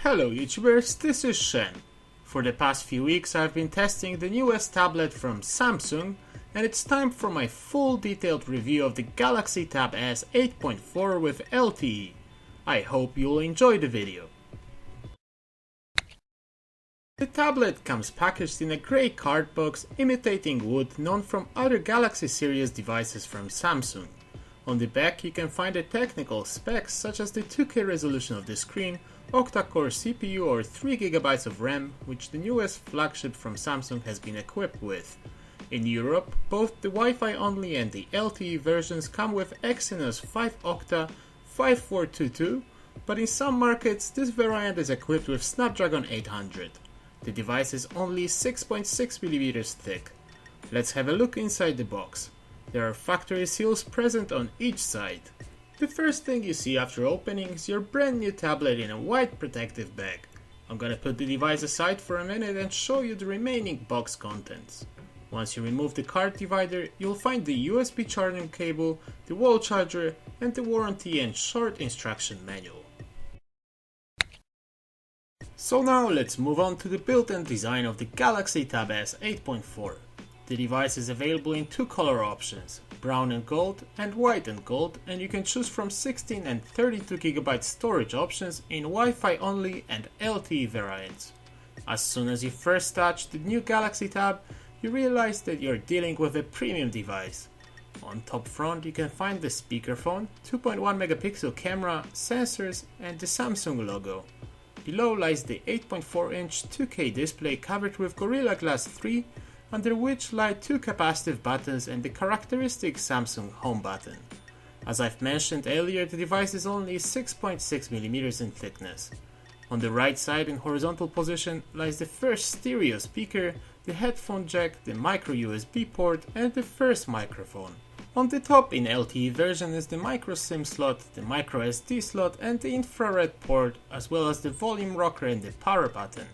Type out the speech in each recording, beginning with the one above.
Hello YouTubers, this is SHEM. For the past few weeks I've been testing the newest tablet from Samsung, and it's time for my full detailed review of the Galaxy Tab S 8.4 with LTE. I hope you'll enjoy the video. The tablet comes packaged in a grey card box imitating wood known from other Galaxy series devices from Samsung. On the back you can find the technical specs such as the 2K resolution of the screen, octa-core CPU or 3GB of RAM, which the newest flagship from Samsung has been equipped with. In Europe, both the Wi-Fi only and the LTE versions come with Exynos 5-octa 5422, but in some markets this variant is equipped with Snapdragon 800. The device is only 6.6mm thick. Let's have a look inside the box. There are factory seals present on each side. The first thing you see after opening is your brand new tablet in a white protective bag. I'm gonna put the device aside for a minute and show you the remaining box contents. Once you remove the card divider, you'll find the USB charging cable, the wall charger, and the warranty and short instruction manual. So now let's move on to the build and design of the Galaxy Tab S 8.4. The device is available in two color options, brown and gold and white and gold, and you can choose from 16 and 32GB storage options in Wi-Fi only and LTE variants. As soon as you first touch the new Galaxy Tab, you realize that you're dealing with a premium device. On top front you can find the speakerphone, 2.1MP camera, sensors and the Samsung logo. Below lies the 8.4-inch 2K display covered with Gorilla Glass 3, under which lie two capacitive buttons and the characteristic Samsung home button. As I've mentioned earlier, the device is only 6.6mm in thickness. On the right side in horizontal position lies the first stereo speaker, the headphone jack, the micro USB port and the first microphone. On the top in LTE version is the micro SIM slot, the micro SD slot and the infrared port, as well as the volume rocker and the power button.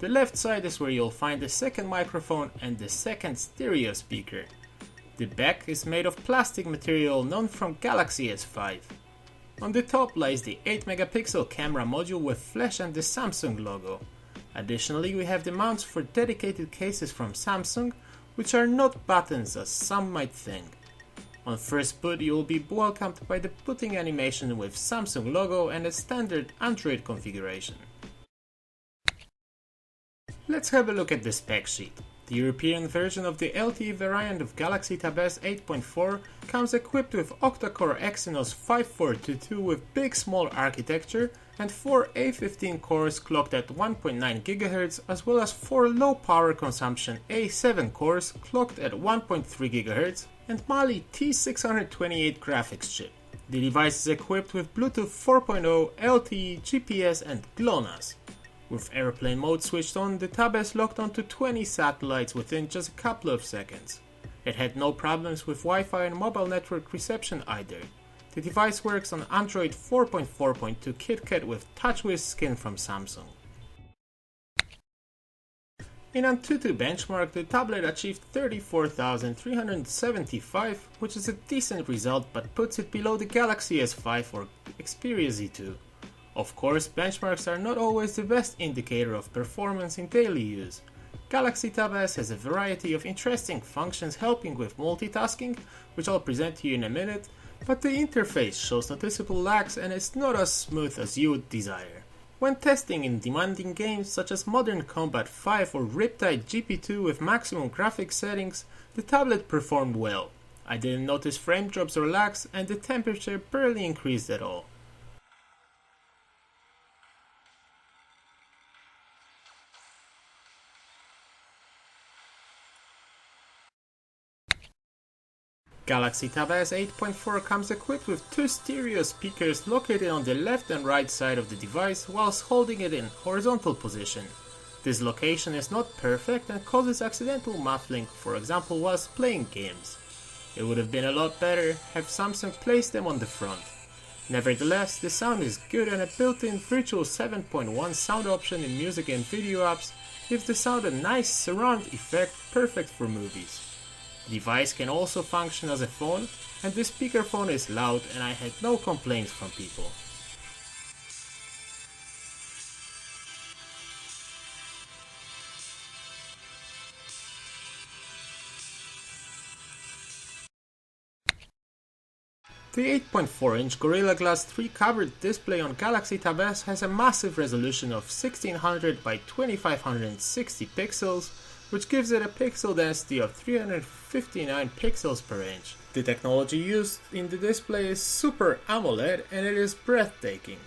The left side is where you'll find the second microphone and the second stereo speaker. The back is made of plastic material known from Galaxy S5. On the top lies the 8MP camera module with flash and the Samsung logo. Additionally, we have the mounts for dedicated cases from Samsung, which are not buttons as some might think. On first boot you will be welcomed by the booting animation with Samsung logo and a standard Android configuration. Let's have a look at the spec sheet. The European version of the LTE variant of Galaxy Tab S 8.4 comes equipped with octa-core Exynos 5422 with big small architecture and 4 A15 cores clocked at 1.9 GHz, as well as 4 low power consumption A7 cores clocked at 1.3 GHz and Mali T628 graphics chip. The device is equipped with Bluetooth 4.0, LTE, GPS and GLONASS. With airplane mode switched on, the Tab S locked onto 20 satellites within just a couple of seconds. It had no problems with Wi-Fi and mobile network reception either. The device works on Android 4.4.2 KitKat with TouchWiz skin from Samsung. In Antutu benchmark, the tablet achieved 34,375, which is a decent result but puts it below the Galaxy S5 or Xperia Z2. Of course, benchmarks are not always the best indicator of performance in daily use. Galaxy Tab S has a variety of interesting functions helping with multitasking, which I'll present to you in a minute, but the interface shows noticeable lags and is not as smooth as you would desire. When testing in demanding games such as Modern Combat 5 or Riptide GP2 with maximum graphics settings, the tablet performed well. I didn't notice frame drops or lags and the temperature barely increased at all. Galaxy Tab S 8.4 comes equipped with two stereo speakers located on the left and right side of the device whilst holding it in horizontal position. This location is not perfect and causes accidental muffling, for example whilst playing games. It would have been a lot better have Samsung placed them on the front. Nevertheless, the sound is good and a built-in virtual 7.1 sound option in music and video apps gives the sound a nice surround effect perfect for movies. The device can also function as a phone, and the speakerphone is loud and I had no complaints from people. The 8.4-inch Gorilla Glass 3 covered display on Galaxy Tab S has a massive resolution of 1600 by 2560 pixels, which gives it a pixel density of 359 pixels per inch. The technology used in the display is Super AMOLED and it is breathtaking.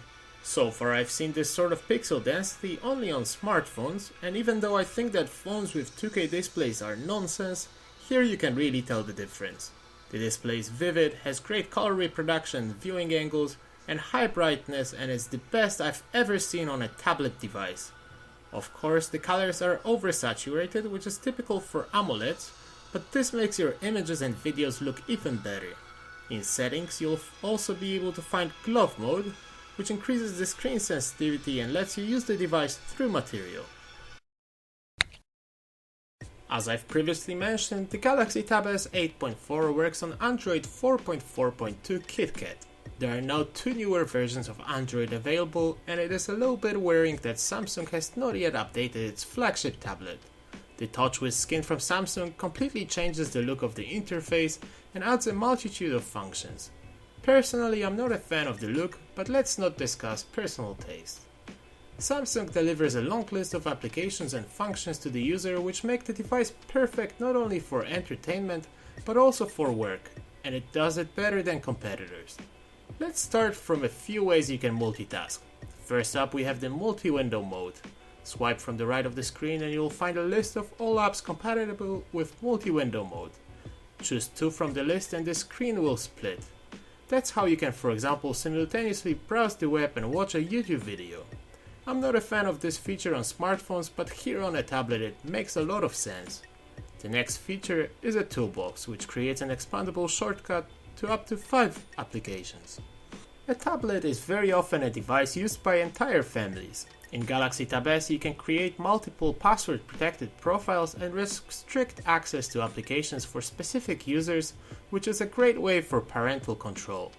So far I've seen this sort of pixel density only on smartphones, and even though I think that phones with 2K displays are nonsense, here you can really tell the difference. The display is vivid, has great color reproduction, viewing angles, and high brightness, and is the best I've ever seen on a tablet device. Of course, the colors are oversaturated, which is typical for AMOLEDs, but this makes your images and videos look even better. In settings, you'll also be able to find glove mode, which increases the screen sensitivity and lets you use the device through material. As I've previously mentioned, the Galaxy Tab S 8.4 works on Android 4.4.2 KitKat. There are now 2 newer versions of Android available, and it is a little bit worrying that Samsung has not yet updated its flagship tablet. The TouchWiz skin from Samsung completely changes the look of the interface and adds a multitude of functions. Personally, I'm not a fan of the look, but let's not discuss personal taste. Samsung delivers a long list of applications and functions to the user which make the device perfect not only for entertainment, but also for work, and it does it better than competitors. Let's start from a few ways you can multitask. First up, we have the multi-window mode. Swipe from the right of the screen and you'll find a list of all apps compatible with multi-window mode. Choose 2 from the list and the screen will split. That's how you can, for example, simultaneously browse the web and watch a YouTube video. I'm not a fan of this feature on smartphones, but here on a tablet it makes a lot of sense. The next feature is a toolbox, which creates an expandable shortcut to up to 5 applications. A tablet is very often a device used by entire families. In Galaxy Tab S you can create multiple password protected profiles and restrict access to applications for specific users, which is a great way for parental control.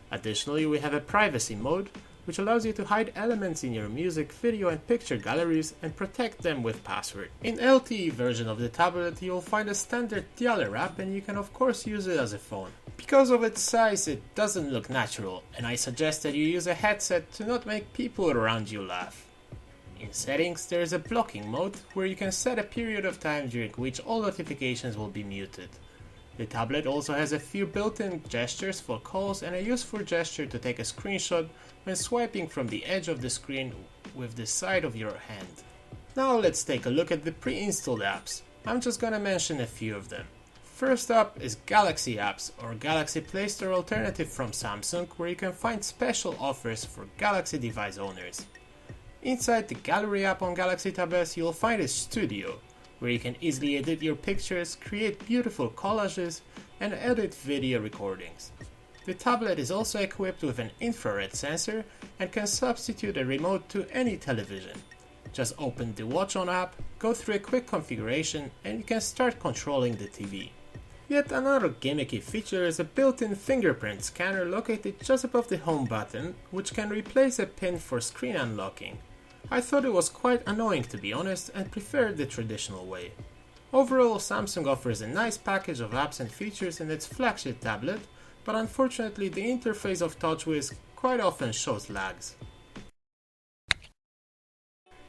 Additionally, we have a privacy mode, which allows you to hide elements in your music, video and picture galleries and protect them with password. In LTE version of the tablet you'll find a standard dialer app and you can of course use it as a phone. Because of its size it doesn't look natural, and I suggest that you use a headset to not make people around you laugh. In settings there is a blocking mode where you can set a period of time during which all notifications will be muted. The tablet also has a few built-in gestures for calls and a useful gesture to take a screenshot when swiping from the edge of the screen with the side of your hand. Now let's take a look at the pre-installed apps. I'm just gonna mention a few of them. First up is Galaxy Apps, or Galaxy Play Store alternative from Samsung, where you can find special offers for Galaxy device owners. Inside the Gallery app on Galaxy Tab S you'll find a Studio, where you can easily edit your pictures, create beautiful collages, and edit video recordings. The tablet is also equipped with an infrared sensor and can substitute a remote to any television. Just open the Watch On app, go through a quick configuration, and you can start controlling the TV. Yet another gimmicky feature is a built-in fingerprint scanner located just above the home button, which can replace a pin for screen unlocking. I thought it was quite annoying to be honest and preferred the traditional way. Overall, Samsung offers a nice package of apps and features in its flagship tablet, but unfortunately the interface of TouchWiz quite often shows lags.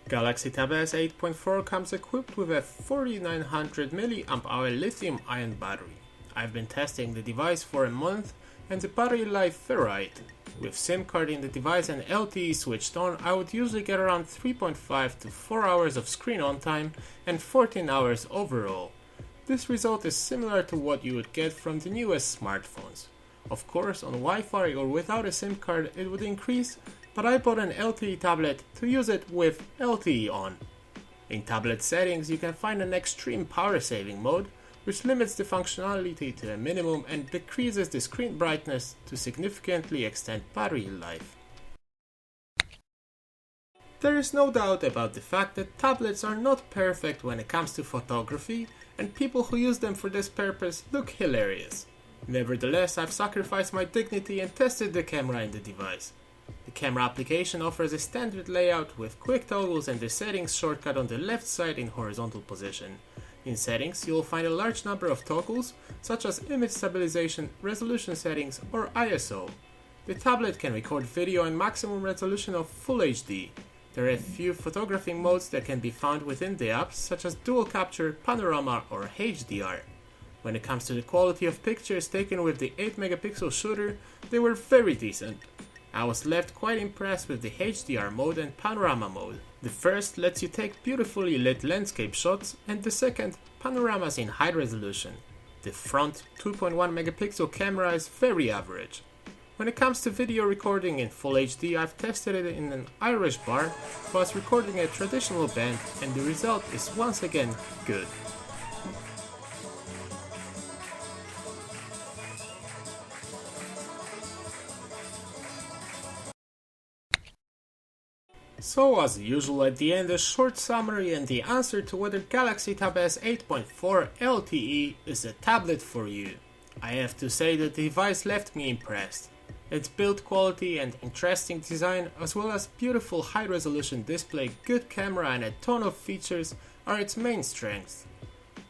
Galaxy Tab S 8.4 comes equipped with a 4900 mAh lithium-ion battery. I've been testing the device for a month and the battery life varied. With SIM card in the device and LTE switched on, I would usually get around 3.5 to 4 hours of screen on time and 14 hours overall. This result is similar to what you would get from the newest smartphones. Of course, on Wi-Fi or without a SIM card it would increase, but I bought an LTE tablet to use it with LTE on. In tablet settings you can find an extreme power saving mode, which limits the functionality to a minimum and decreases the screen brightness to significantly extend battery life. There is no doubt about the fact that tablets are not perfect when it comes to photography, and people who use them for this purpose look hilarious. Nevertheless, I've sacrificed my dignity and tested the camera in the device. The camera application offers a standard layout with quick toggles and the settings shortcut on the left side in horizontal position. In settings, you will find a large number of toggles, such as image stabilization, resolution settings, or ISO. The tablet can record video in maximum resolution of Full HD. There are a few photography modes that can be found within the app, such as dual capture, panorama, or HDR. When it comes to the quality of pictures taken with the 8 megapixel shooter, they were very decent. I was left quite impressed with the HDR mode and panorama mode. The first lets you take beautifully lit landscape shots, and the second, panoramas in high resolution. The front 2.1 megapixel camera is very average. When it comes to video recording in Full HD, I've tested it in an Irish bar whilst recording a traditional band, and the result is once again good. So as usual, at the end a short summary and the answer to whether Galaxy Tab S 8.4 LTE is a tablet for you. I have to say that the device left me impressed. Its build quality and interesting design, as well as beautiful high resolution display, good camera and a ton of features are its main strengths.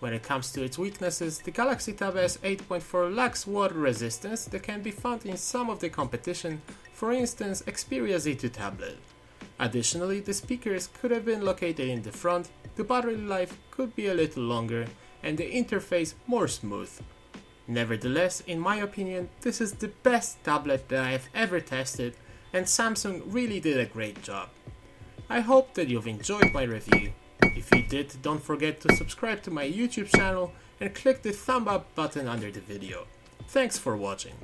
When it comes to its weaknesses, the Galaxy Tab S 8.4 lacks water resistance that can be found in some of the competition, for instance Xperia Z2 tablet. Additionally, the speakers could have been located in the front, the battery life could be a little longer, and the interface more smooth. Nevertheless, in my opinion, this is the best tablet that I have ever tested, and Samsung really did a great job. I hope that you've enjoyed my review. If you did, don't forget to subscribe to my YouTube channel and click the thumb up button under the video. Thanks for watching.